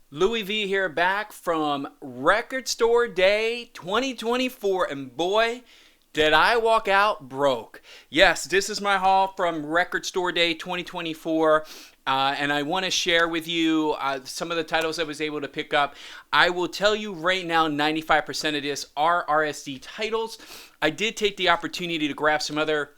Louis V here, back from Record Store Day 2024, and boy, did I walk out broke. Yes, this is my haul from Record Store Day 2024. And I want to share with you some of the titles I was able to pick up. I will tell you right now, 95% of this are RSD titles. I did take the opportunity to grab some other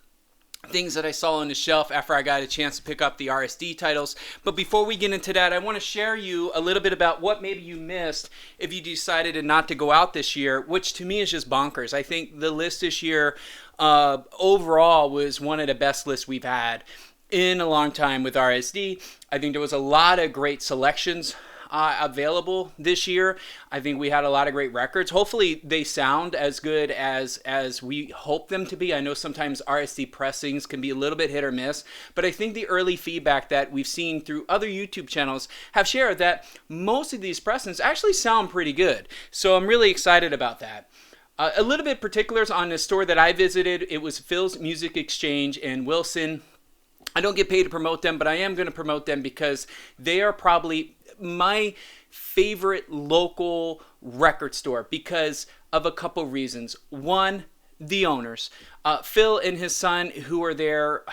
things that I saw on the shelf after I got a chance to pick up the RSD titles. But before we get into that, I want to share you a little bit about what maybe you missed if you decided not to go out this year, which to me is just bonkers. I think the list this year overall was one of the best lists we've had in a long time with RSD. I think there was a lot of great selections available this year. I think we had a lot of great records. Hopefully they sound as good as we hope them to be. I know sometimes RSD pressings can be a little bit hit or miss, but I think the early feedback that we've seen through other YouTube channels have shared that most of these pressings actually sound pretty good. So I'm really excited about that. A little bit particulars on the store that I visited. It was Phil's Music Exchange in Wilson. I don't get paid to promote them, but I am going to promote them because they are probably my favorite local record store because of a couple reasons. One, the owners. Phil and his son, who are there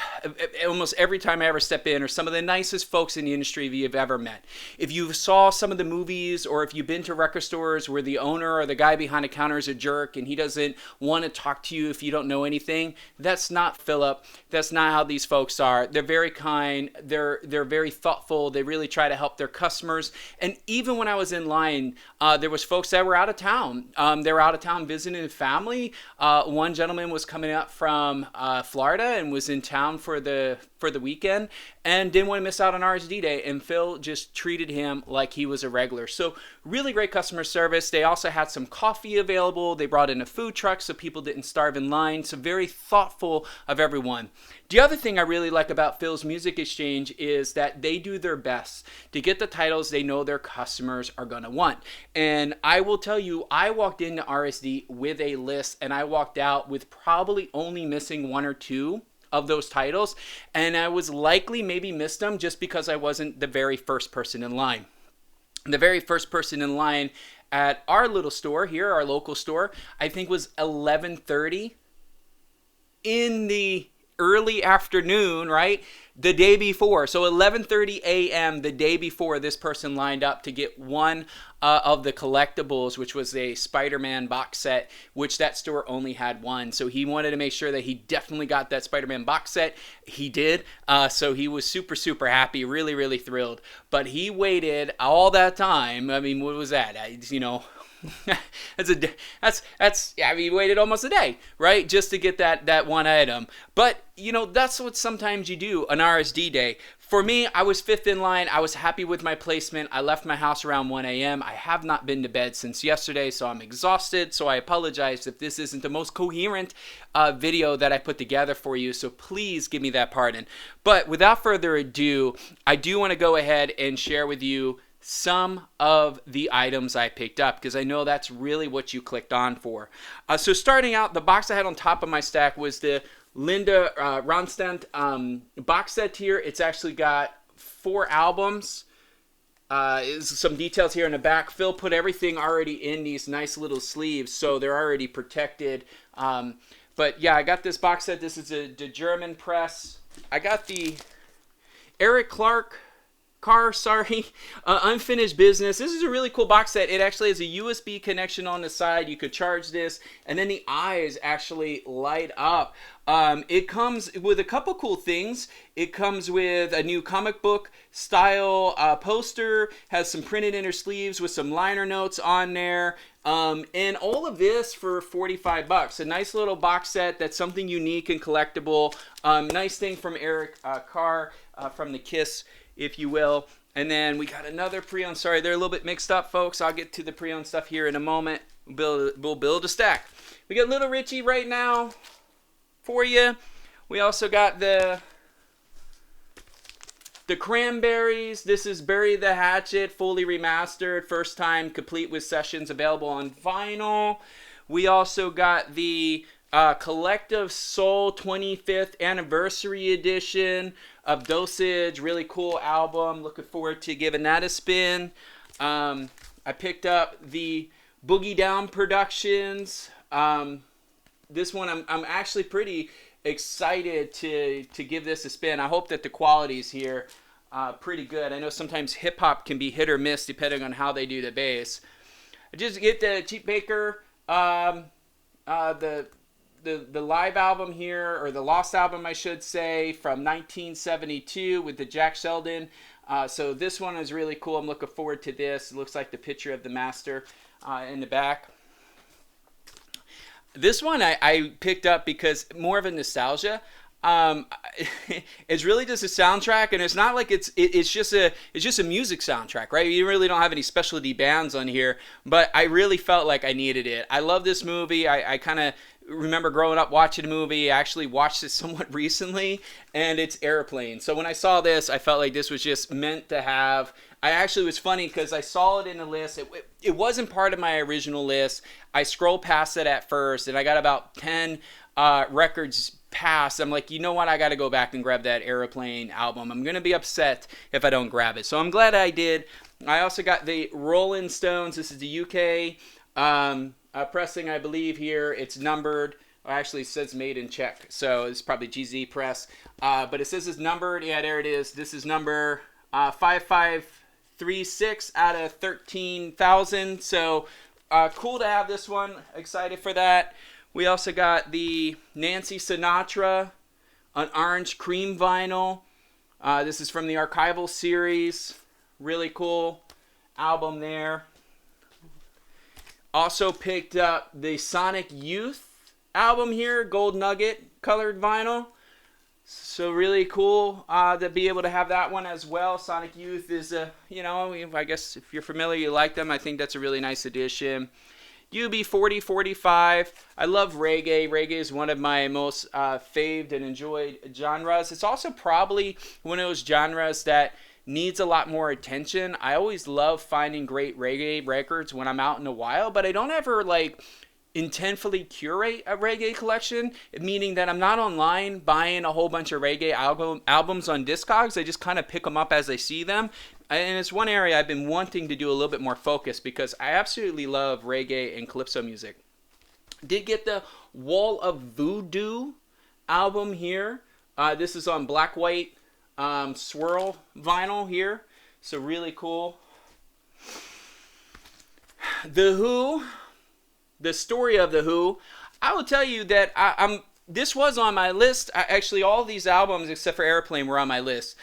almost every time I ever step in, are some of the nicest folks in the industry you've ever met. If you saw some of the movies or if you've been to record stores where the owner or the guy behind the counter is a jerk and he doesn't want to talk to you if you don't know anything, that's not Philip. That's not how these folks are. They're very kind. They're very thoughtful. They really try to help their customers. And even when I was in line, there was folks that were out of town. They were out of town visiting a family. One gentleman was coming up from Florida and was in town for the weekend and didn't want to miss out on RSD Day, and Phil just treated him like he was a regular. So really great customer service. They also had some coffee available. They brought in a food truck so people didn't starve in line. So very thoughtful of everyone. The other thing I really like about Phil's Music Exchange is that they do their best to get the titles they know their customers are going to want. And I will tell you, I walked into RSD with a list and I walked out with probably only missing one or two of those titles, and I was likely maybe missed them just because I wasn't the very first person in line. The very first person in line at our little store here, our local store, I think was 11:30 in the early afternoon, right? The day before. So 11:30 a.m. the day before, this person lined up to get one of the collectibles, which was a Spider-Man box set, which that store only had one. So he wanted to make sure that he definitely got that Spider-Man box set. He did. So he was super, super happy, really, really thrilled. But he waited all that time. I mean, what was that? That's yeah, I mean, you waited almost a day, right, just to get that one item. But that's what sometimes you do on RSD Day. For me, I was fifth in line. I was happy with my placement. I left my house around 1 a.m. I have not been to bed since yesterday, so I'm exhausted. So I apologize if this isn't the most coherent video that I put together for you. So please give me that pardon. But without further ado, I do want to go ahead and share with you some of the items I picked up because I know that's really what you clicked on for. So starting out, the box I had on top of my stack was the Linda Ronstadt box set here. It's actually got 4 albums. Some details here in the back. Phil put everything already in these nice little sleeves, so they're already protected. But yeah, I got this box set. This is the German press. I got the Eric Clark Unfinished Business. This is a really cool box set. It actually has a USB connection on the side. You could charge this, and then the eyes actually light up. It comes with a couple cool things. It comes with a new comic book style poster, has some printed inner sleeves with some liner notes on there. And all of this for $45. A nice little box set that's something unique and collectible. Nice thing from Eric Carr from the Kiss, if you will. And then we got another pre-owned. Sorry, they're a little bit mixed up, folks. I'll get to the pre-owned stuff here in a moment. We'll build a stack. We got Little Richie right now for you. We also got the Cranberries. This is Bury the Hatchet, fully remastered, first time, complete with sessions, available on vinyl. We also got the Collective Soul 25th Anniversary Edition of Dosage. Really cool album. Looking forward to giving that a spin. I picked up the Boogie Down Productions. This one I'm actually pretty excited to give this a spin. I hope that the quality's here pretty good. I know sometimes hip hop can be hit or miss depending on how they do the bass. I just get the Cheap Baker, the live album here, or the Lost album I should say, from 1972 with the Jack Sheldon. So this one is really cool. I'm looking forward to this. It looks like the picture of the master in the back. This one I picked up because more of a nostalgia. It's really just a soundtrack, and it's not like it's just a music soundtrack, right? You really don't have any specialty bands on here, but I really felt like I needed it. I love this movie. I kind of remember growing up watching a movie. I actually watched it somewhat recently, and it's Airplane. So when I saw this, I felt like this was just meant to have. I actually was funny because I saw it in the list. It wasn't part of my original list. I scrolled past it at first, and I got about 10 records past. I'm like, you know what? I got to go back and grab that Airplane album. I'm going to be upset if I don't grab it. So I'm glad I did. I also got the Rolling Stones. This is the UK pressing, I believe, here. It's numbered. Actually, it says made in Czech. So it's probably GZ press. But it says it's numbered. Yeah, there it is. This is number 5536 out of 13,000. So cool to have this one. Excited for that. We also got the Nancy Sinatra on orange cream vinyl. This is from the Archival series. Really cool album there. Also picked up the Sonic Youth album here, Gold Nugget colored vinyl. So really cool to be able to have that one as well. Sonic Youth is I guess if you're familiar, you like them. I think that's a really nice addition. UB4045. I love reggae. Reggae is one of my most faved and enjoyed genres. It's also probably one of those genres that needs a lot more attention. I always love finding great reggae records when I'm out in the wild, but I don't ever intentfully curate a reggae collection, meaning that I'm not online buying a whole bunch of reggae albums on Discogs. I just kind of pick them up as I see them. And it's one area I've been wanting to do a little bit more focus because I absolutely love reggae and calypso music. Did get the Wall of Voodoo album here. This is on black white swirl vinyl here. So really cool. The Who. The Story of The Who. I will tell you that this was on my list. Actually, all of these albums except for Airplane were on my list.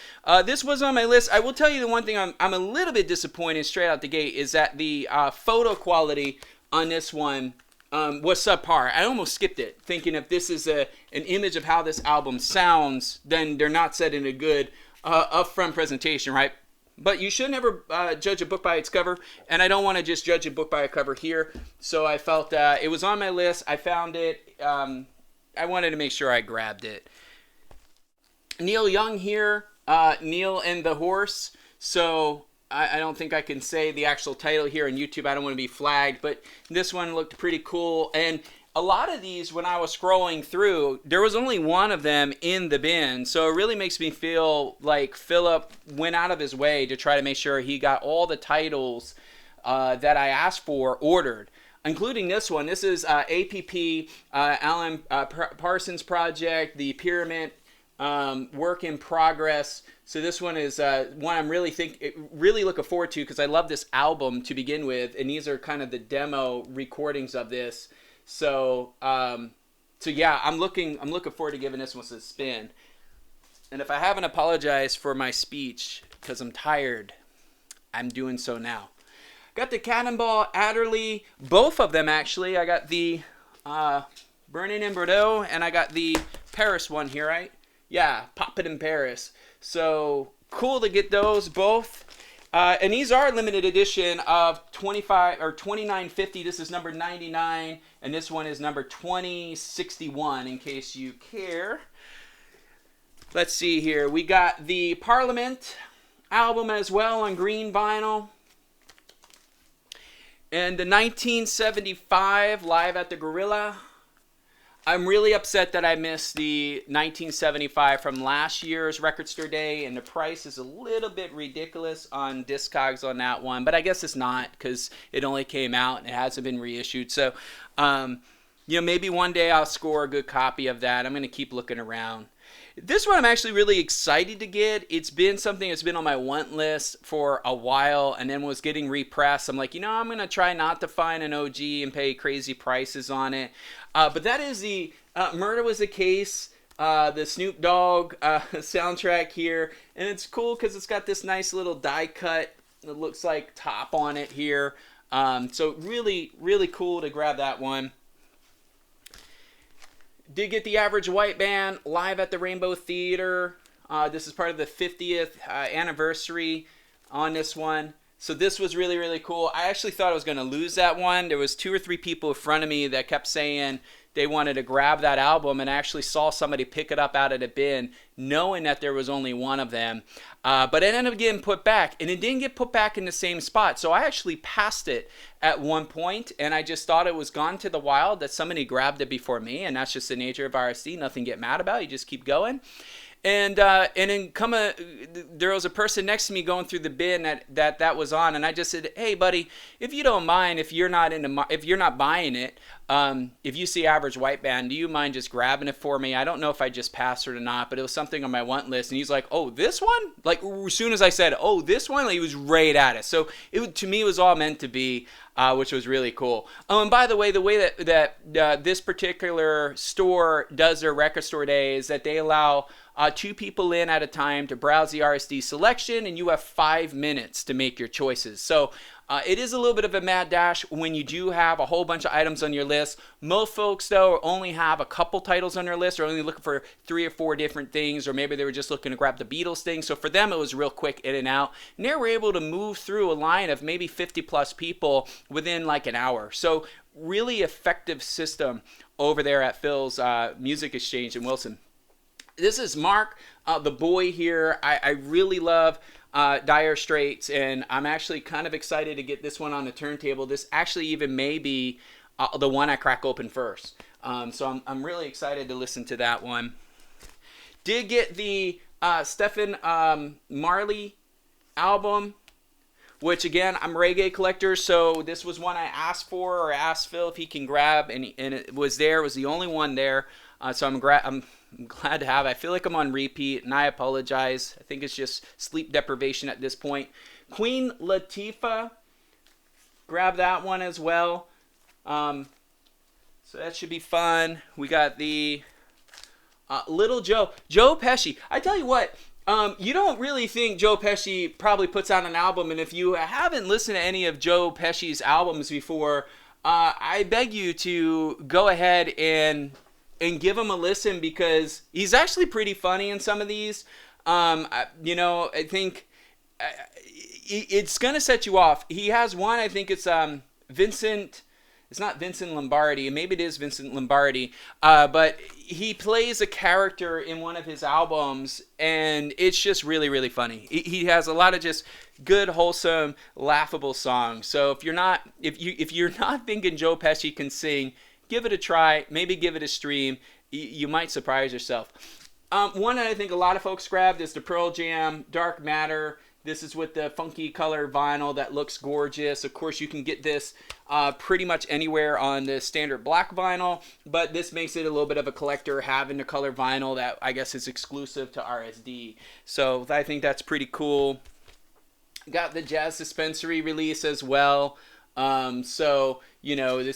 This was on my list. I will tell you the one thing I'm a little bit disappointed straight out the gate is that the photo quality on this one was subpar. I almost skipped it, thinking if this is an image of how this album sounds, then they're not setting a good upfront presentation, right? But you should never judge a book by its cover, and I don't want to just judge a book by a cover here. So I felt it was on my list. I found it. I wanted to make sure I grabbed it. Neil Young here, Neil and the Horse. So I don't think I can say the actual title here on YouTube. I don't want to be flagged, but this one looked pretty cool. And a lot of these, when I was scrolling through, there was only one of them in the bin. So it really makes me feel like Philip went out of his way to try to make sure he got all the titles that I asked for ordered, including this one. This is APP, Alan Parsons Project, the Pyramid Work in Progress. So this one is one I'm really looking forward to because I love this album to begin with, and these are kind of the demo recordings of this. So yeah, I'm looking forward to giving this one a spin. And if I haven't apologized for my speech because I'm tired, I'm doing so now. Got the Cannonball Adderley, both of them actually. I got the Burning in Bordeaux, and I got the Paris one here, right? Yeah, Pop It in Paris. So cool to get those both. And these are limited edition of 25 or 2950. This is number 99, and this one is number 2061. In case you care. Let's see here. We got the Parliament album as well on green vinyl. And the 1975 Live at the Gorilla. I'm really upset that I missed the 1975 from last year's Record Store Day, and the price is a little bit ridiculous on Discogs on that one, but I guess it's not because it only came out and it hasn't been reissued. So, maybe one day I'll score a good copy of that. I'm going to keep looking around. This one I'm actually really excited to get. It's been something that's been on my want list for a while and then was getting repressed. I'm like, I'm going to try not to find an OG and pay crazy prices on it. But that is the Murder Was the Case, the Snoop Dogg soundtrack here. And it's cool because it's got this nice little die cut. It looks like top on it here. So really, really cool to grab that one. Did get the Average White Band live at the Rainbow Theater. This is part of the 50th anniversary on this one. So this was really, really cool. I actually thought I was going to lose that one. There was 2 or 3 people in front of me that kept saying they wanted to grab that album, and I actually saw somebody pick it up out of the bin knowing that there was only one of them. But it ended up getting put back, and it didn't get put back in the same spot. So I actually passed it at one point, and I just thought it was gone to the wild, that somebody grabbed it before me, and that's just the nature of RSD. Nothing to get mad about. You just keep going. And then there was a person next to me going through the bin that was on, and I just said, "Hey, buddy, if you don't mind, if you're not buying it, if you see Average White Band, do you mind just grabbing it for me? I don't know if I just passed it or not, but it was something on my want list." And he's like, "Oh, this one?" Like as soon as I said, "Oh, this one," like, he was right at it. So to me, it was all meant to be. Which was really cool. Oh, and by the way that this particular store does their Record Store Day is that they allow 2 people in at a time to browse the RSD selection, and you have 5 minutes to make your choices. So it is a little bit of a mad dash when you do have a whole bunch of items on your list. Most folks, though, only have a couple titles on their list, or only looking for 3 or 4 different things, or maybe they were just looking to grab the Beatles thing. So for them, it was real quick in and out. And they were able to move through a line of maybe 50 plus people within like an hour. So really effective system over there at Phil's Music Exchange in Wilson. This is Mark, the boy here. I really love Dire Straits, and I'm actually kind of excited to get this one on the turntable. This actually even may be the one I crack open first. So I'm really excited to listen to that one. Did get the Stephen Marley album, which again, I'm a reggae collector, so this was one I asked for, or asked Phil if he can grab, and it was there. It was the only one there. So I'm glad to have it. I feel like I'm on repeat, and I apologize. I think it's just sleep deprivation at this point. Queen Latifah, grab that one as well. So that should be fun. We got the Little Joe Pesci. I tell you what, you don't really think Joe Pesci probably puts out an album, and if you haven't listened to any of Joe Pesci's albums before, I beg you to go ahead and give him a listen, because he's actually pretty funny in some of these. I think it's going to set you off. He has one, I think it's Vincent. It's not Vincent Lombardi. Maybe it is Vincent Lombardi. But he plays a character in one of his albums, and it's just really, really funny. He has a lot of just good, wholesome, laughable songs. So if you're not thinking Joe Pesci can sing, give it a try. Maybe give it a stream. You might surprise yourself. One that I think a lot of folks grabbed is the Pearl Jam Dark Matter. This is with the funky color vinyl that looks gorgeous. Of course, you can get this pretty much anywhere on the standard black vinyl, but this makes it a little bit of a collector, having the color vinyl that I guess is exclusive to RSD. So I think that's pretty cool. Got the Jazz Dispensary release as well. This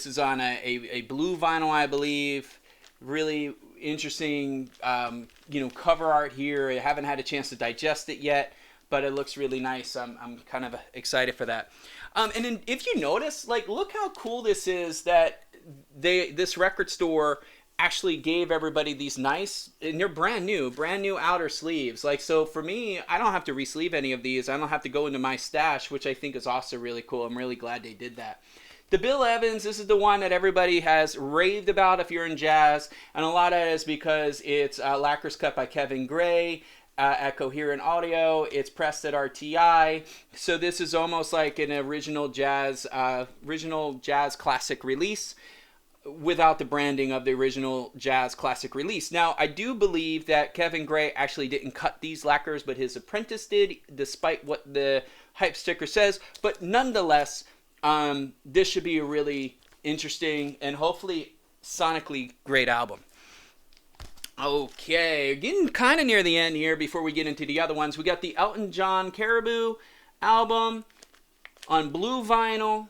is on a blue vinyl, I believe. Really interesting, cover art here. I haven't had a chance to digest it yet, but it looks really nice. I'm kind of excited for that. And then if you notice, look how cool this is that this record store actually gave everybody these nice, and they're brand new outer sleeves. So for me, I don't have to re-sleeve any of these. I don't have to go into my stash, which I think is also really cool. I'm really glad they did that. The Bill Evans, this is the one that everybody has raved about if you're in jazz, and a lot of it is because it's lacquer's cut by Kevin Gray at Coherent Audio. It's pressed at RTI, so this is almost like an original jazz classic release. without the branding of the original Jazz Classic release. Now, I do believe that Kevin Gray actually didn't cut these lacquers, but his apprentice did, despite what the hype sticker says. But nonetheless, this should be a really interesting and hopefully sonically great album. Okay, getting kind of near the end here before we get into the other ones. We got the Elton John Caribou album on blue vinyl.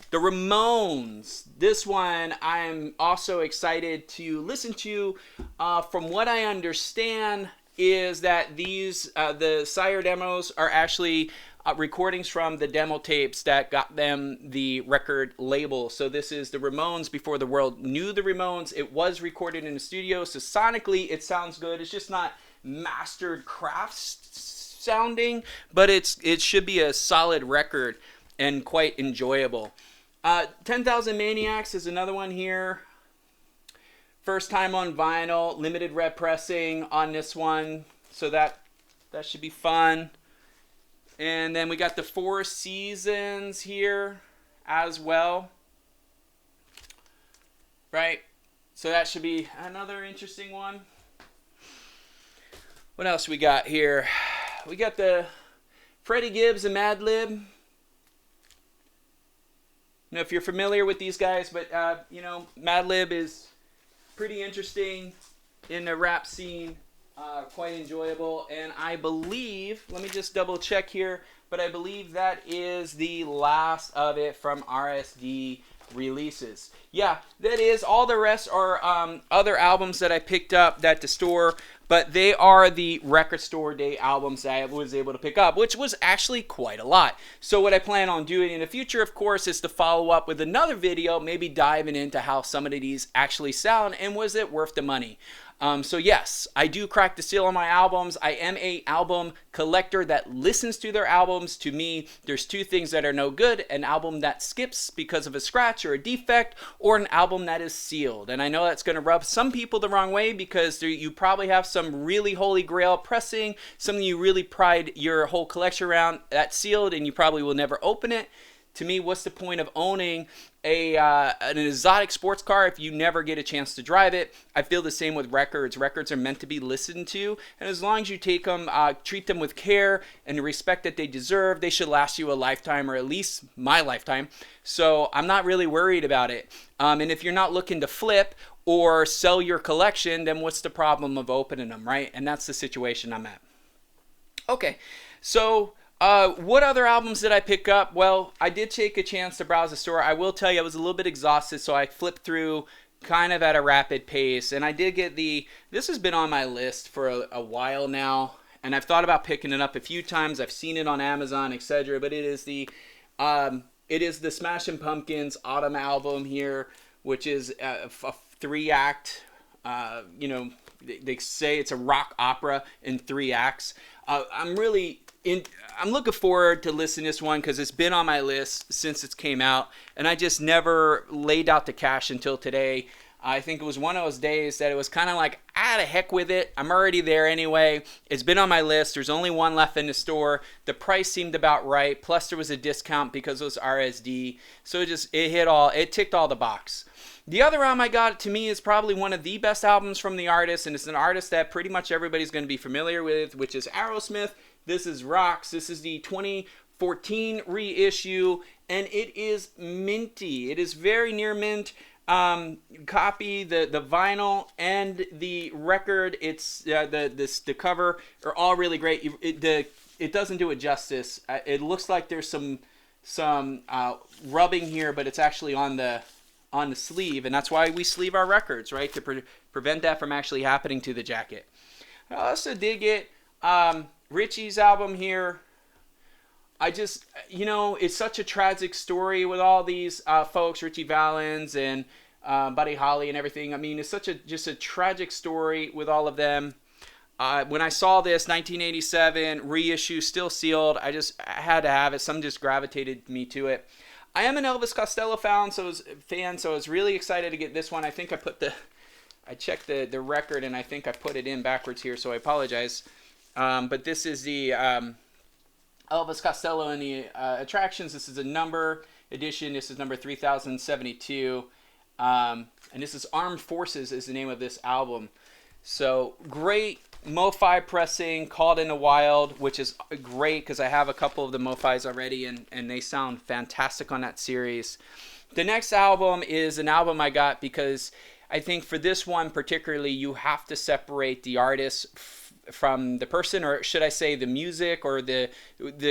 The Ramones. This one I'm also excited to listen to. From what I understand is that these, the Sire demos are actually recordings from the demo tapes that got them the record label. So this is the Ramones before the world knew the Ramones. It was recorded in the studio, so sonically it sounds good. It's just not mastered crafts sounding, but it should be a solid record and quite enjoyable. 10,000 Maniacs is another one here. First time on vinyl, limited rep pressing on this one, so that should be fun. And then we got the Four Seasons here as well. Right? So that should be another interesting one. What else we got here? We got the Freddie Gibbs and Madlib. I don't know if you're familiar with these guys, but Madlib is pretty interesting in the rap scene. Quite enjoyable, and I believe, let me just double check here, but I believe that is the last of it from RSD releases. Yeah, that is. All the rest are other albums that I picked up at the store, but they are the Record Store Day albums that I was able to pick up, which was actually quite a lot. So what I plan on doing in the future, of course, is to follow up with another video, maybe diving into how some of these actually sound, and was it worth the money? So yes, I do crack the seal on my albums. I am a album collector that listens to their albums. To me, there's two things that are no good: an album that skips because of a scratch or a defect, or an album that is sealed. And I know that's going to rub some people the wrong way, because you probably have some really holy grail pressing, something you really pride your whole collection around, that's sealed, and you probably will never open it. To me, what's the point of owning an exotic sports car if you never get a chance to drive it? I feel the same with records. Records are meant to be listened to, and as long as you take them, treat them with care and the respect that they deserve, they should last you a lifetime, or at least my lifetime. So I'm not really worried about it. And if you're not looking to flip or sell your collection, then what's the problem of opening them, right? And that's the situation I'm at. Okay, so what other albums did I pick up? Well, I did take a chance to browse the store. I will tell you I was a little bit exhausted, so I flipped through kind of at a rapid pace. And I did get this has been on my list for a while now, and I've thought about picking it up a few times. I've seen it on Amazon, etc. But it is the Smashing Pumpkins Autumn album here, which is a 3-act, they say it's a rock opera in 3 acts. I'm looking forward to listening to this one because it's been on my list since it came out, and I just never laid out the cash until today. I think it was one of those days that it was kind of like, the heck with it. I'm already there anyway. It's been on my list. There's only one left in the store. The price seemed about right. Plus there was a discount because it was RSD. So it ticked all the box. The other album I got, to me, is probably one of the best albums from the artist, and it's an artist that pretty much everybody's going to be familiar with, which is Aerosmith. This is Rocks. This is the 2014 reissue, and it is minty. It is very near mint. Copy the vinyl and the record. It's the cover are all really great. It doesn't do it justice. It looks like there's some rubbing here, but it's actually on the sleeve, and that's why we sleeve our records, right? To prevent that from actually happening to the jacket. I also did get Richie's album here. I just, it's such a tragic story with all these folks, Richie Valens and Buddy Holly and everything. I mean, it's just a tragic story with all of them. When I saw this 1987 reissue, still sealed, I had to have it. Something just gravitated me to it. I am an Elvis Costello fan, so I was really excited to get this one. I think I checked the record, and I think I put it in backwards here, so I apologize. But this is the Elvis Costello and the Attractions. This is a number. edition. This is number 3072. And this is Armed Forces is the name of this album. So great MoFi pressing, Called in the Wild, which is great because I have a couple of the MoFis already, and they sound fantastic on that series. The next album is an album I got because I think for this one particularly, you have to separate the artist from the person, or should I say the music or the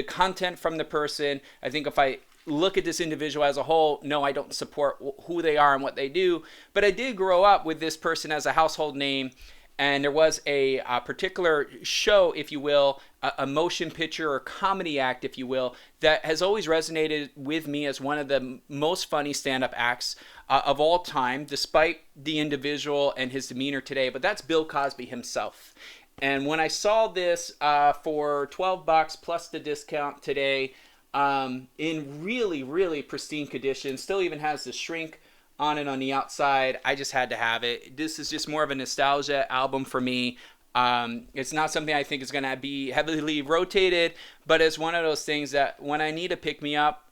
content from the person. I think if I look at this individual as a whole, no, I don't support who they are and what they do, but I did grow up with this person as a household name. And there was a particular show, if you will, a motion picture or comedy act, if you will, that has always resonated with me as one of the most funny stand-up acts of all time, despite the individual and his demeanor today. But that's Bill Cosby himself. And when I saw this for $12 plus the discount today, in really, really pristine condition, still even has the shrink on it on the outside, I just had to have it. This is just more of a nostalgia album for me. It's not something I think is going to be heavily rotated, but it's one of those things that when I need to pick me up,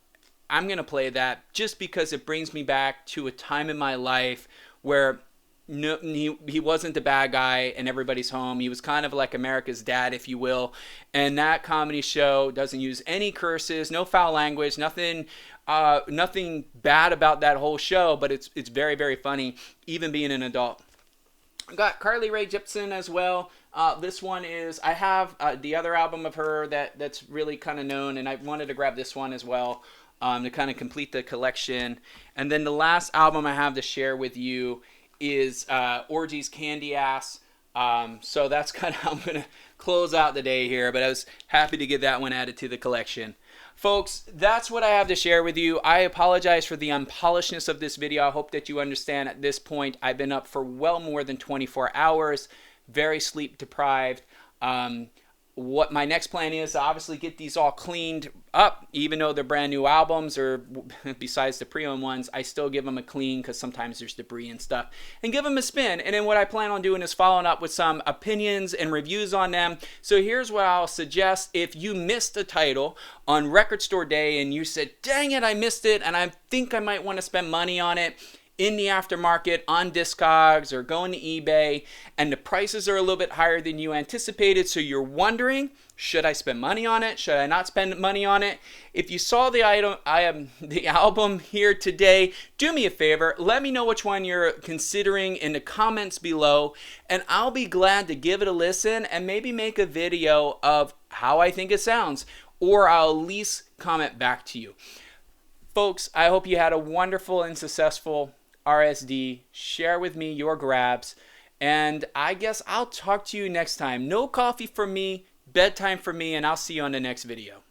I'm going to play that just because it brings me back to a time in my life where no, he wasn't the bad guy and everybody's home. He was kind of like America's dad, if you will. And that comedy show doesn't use any curses, no foul language, nothing bad about that whole show, but it's very, very funny, even being an adult. I got Carly Rae Jepsen as well. This one is, I have the other album of her that's really kind of known, and I wanted to grab this one as well to kind of complete the collection. And then the last album I have to share with you is Orgy's Candy Ass. So that's kind of how I'm going to close out the day here, but I was happy to get that one added to the collection. Folks, that's what I have to share with you. I apologize for the unpolishedness of this video. I hope that you understand at this point I've been up for well more than 24 hours, very sleep deprived. What my next plan is, obviously get these all cleaned up, even though they're brand new albums, or besides the pre-owned ones, I still give them a clean because sometimes there's debris and stuff, and give them a spin. And then what I plan on doing is following up with some opinions and reviews on them. So here's what I'll suggest. If you missed the title on Record Store Day and you said, dang it, I missed it, and I think I might want to spend money on it in the aftermarket on Discogs or going to eBay, and the prices are a little bit higher than you anticipated, so you're wondering, should I spend money on it? Should I not spend money on it? If you saw the album here today, do me a favor, let me know which one you're considering in the comments below, and I'll be glad to give it a listen and maybe make a video of how I think it sounds, or I'll at least comment back to you. Folks, I hope you had a wonderful and successful RSD. Share with me your grabs, and I guess I'll talk to you next time. No coffee for me, bedtime for me, and I'll see you on the next video.